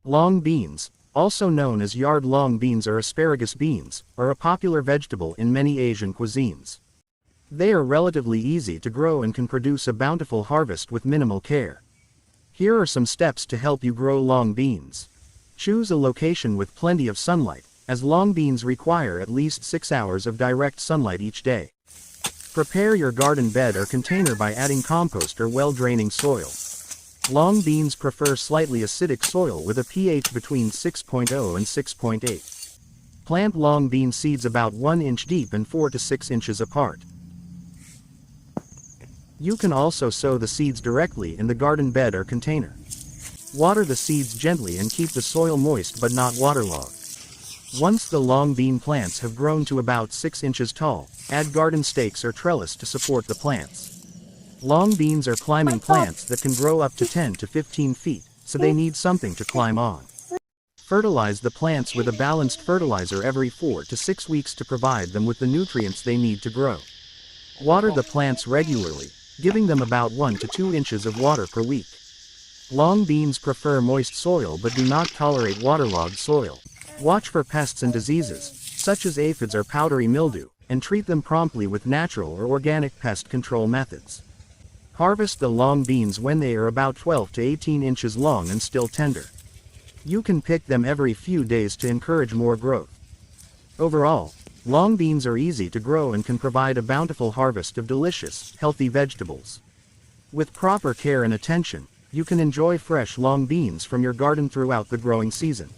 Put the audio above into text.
Long beans, also known as yard long beans or asparagus beans, are a popular vegetable in many Asian cuisines. They are relatively easy to grow and can produce a bountiful harvest with minimal care. Here are some steps to help you grow long beans. Choose a location with plenty of sunlight, as long beans require at least 6 hours of direct sunlight each day. Prepare your garden bed or container by adding compost or well-draining soil. Long beans prefer slightly acidic soil with a pH between 6.0 and 6.8. Plant long bean seeds about 1 inch deep and 4 to 6 inches apart. You can also sow the seeds directly in the garden bed or container. Water the seeds gently and keep the soil moist but not waterlogged. Once the long bean plants have grown to about 6 inches tall, add garden stakes or trellis to support the plants. Long beans are climbing plants that can grow up to 10 to 15 feet, so they need something to climb on. Fertilize the plants with a balanced fertilizer every 4 to 6 weeks to provide them with the nutrients they need to grow. Water the plants regularly, giving them about 1 to 2 inches of water per week. Long beans prefer moist soil but do not tolerate waterlogged soil. Watch for pests and diseases, such as aphids or powdery mildew, and treat them promptly with natural or organic pest control methods. Harvest the long beans when they are about 12 to 18 inches long and still tender. You can pick them every few days to encourage more growth. Overall, long beans are easy to grow and can provide a bountiful harvest of delicious, healthy vegetables. With proper care and attention, you can enjoy fresh long beans from your garden throughout the growing season.